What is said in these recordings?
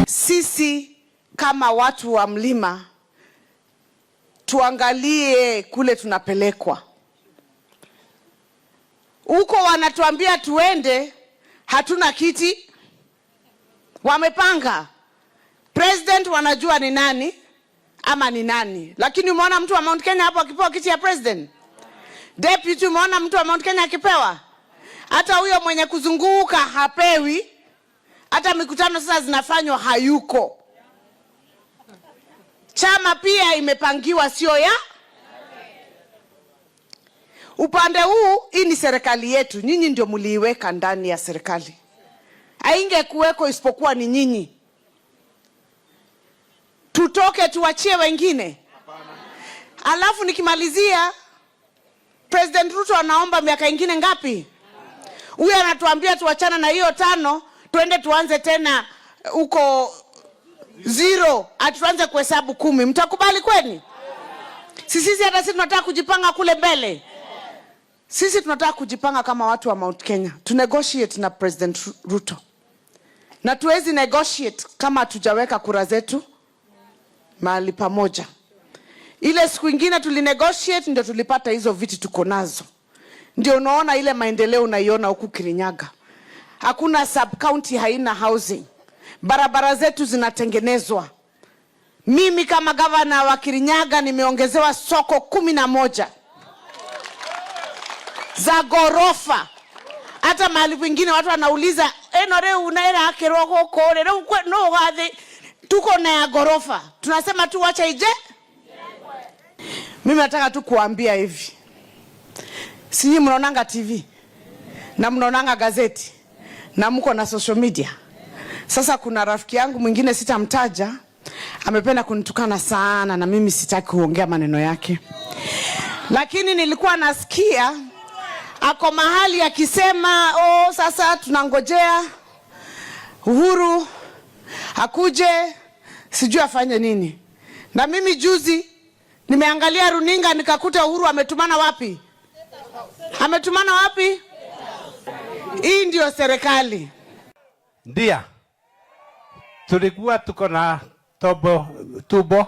Sisi kama watu wa mlima tuangalie kule tunapelekwa. Huko wanatuambia tuende, hatuna kiti. Wamepanga. President wanajua ni nani ama ni nani. Lakini umeona mtu wa Mount Kenya hapo akipewa kiti ya president? Deputy umeona mtu wa Mount Kenya akipewa? Hata huyo mwenye kuzunguka hapewi. Hata mikutano sasa zinafanywa hayuko. Chama pia imepangiwa sio ya upande huu. Hii ni serikali yetu, nyinyi ndio mliiweka ndani ya serikali. Haingekuweko isipokuwa ni nyinyi. Tutoke tuachie wengine? Alafu nikimalizia, President Ruto anaomba miaka ingine ngapi? Huyu anatuambia tuachana na hiyo 5, tuende tuanze tena huko 0, atuanze kuhesabu 10. Mtakubali kweli? Sisi hata sisi tunataka kujipanga kule mbele. Sisi tunataka kujipanga kama watu wa Mount Kenya. Tu negotiate na President Ruto. Na tuwezi negotiate kama hatujaweka kura zetu mahali pamoja. Ile siku nyingine tulinegotiate ndio tulipata hizo viti tuko nazo. Ndio unaona ile maendeleo unaiona huku Kirinyaga. Hakuna sub county haina housing. Barabara zetu zinatengenezwa. Mimi kama gavana wa Kirinyaga nimeongezewa soko 11 za gorofa. Hata mahali pengine watu wanauliza enore unaera kirogo kore no gathe tuko na ya gorofa. Tunasema tu wacha ije. Mimi nataka tu kuambia hivi. Sisi mnaonanga TV na mnaonanga gazeti na mko na social media. Sasa kuna rafiki yangu mwingine sitamtaja, amependa kunitukana sana na mimi sitaki kuongea maneno yake. Lakini nilikuwa nasikia ako mahali akisema sasa tunangojea Uhuru akuje sijui afanye nini. Na mimi juzi nimeangalia runinga nikakuta Uhuru ametumana wapi? Ametumana wapi? Hii ndio serikali. Ndia. Tulikuwa tuko na tubo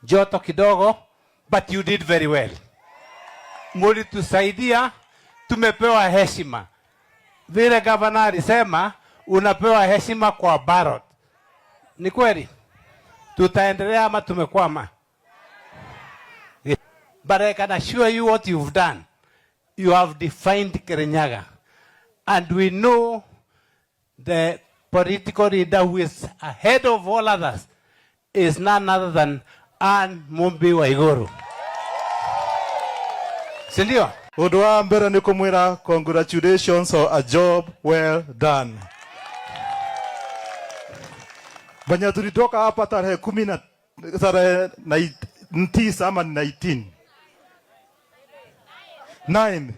joto kidogo, but you did very well. Mlitusaidia, tumepewa heshima. Vile gavana alisema unapewa heshima kwa ballot. Ni kweli? Tutaendelea ama tumekwama? But I can assure you what you've done. You have defined Kirinyaga. And we know the political leader who is ahead of all others is none other than Anne Mumbi Waiguru. Sindio? Udwa mbere ni kumwira congratulations on a job well done. Banya tulitoka hapa tarehe 10 tarehe 9 ama 9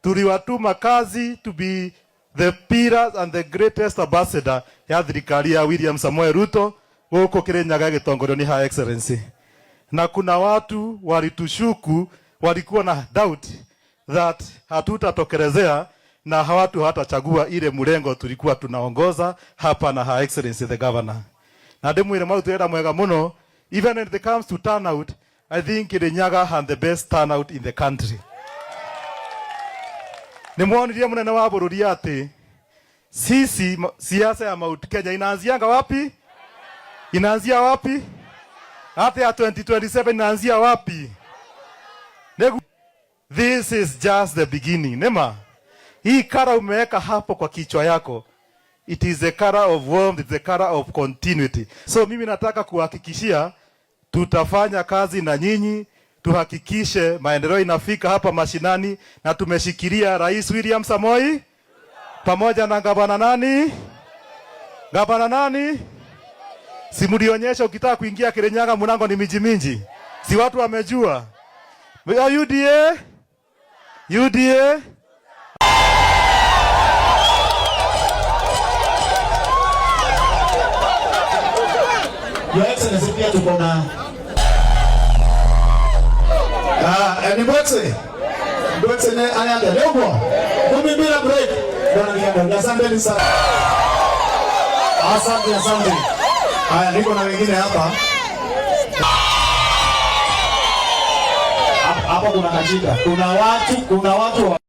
tuliwatuma kazi to be the pillars and the greatest ambassador ya thirikari ya William Samoei Ruto huko Kirinyaga gitongorio ni Her Excellency. Na kuna watu walitushuku, walikuwa na doubt that hatutatokelezea na watu hatachagua ile mlengo tulikuwa tunaongoza hapa na Her Excellency the Governor. Na demu ile mautu era mwega muno, even when it comes to turnout, I think Kirinyaga had the best turnout in the country. Nimuonirie munene wa bururi ati sisi siasa ya Mount Kenya inaanzianga wapi? Inaanzia wapi? Hata ya 2027 inaanzia wapi? This is just the beginning. Nema, hii kara umeweka hapo kwa kichwa yako. It is a color of warmth, it's a color of continuity. So mimi nataka kuhakikishia tutafanya kazi na nyinyi, tuhakikishe maendeleo inafika hapa mashinani, na tumeshikilia Rais William Samoei pamoja na gavana nani? Gavana nani? Si mlionyesha ukitaka kuingia Kirinyaga mlango ni miji mingi. Si watu wamejua. UDA UDA. Your Excellency, pia tuko na ni Mbwekse ne anaenda leo kumi bila break. Bwana Kianda, asante sana. Asante. Haya, niko na wengine hapa. Hapa kuna kachika. Kuna watu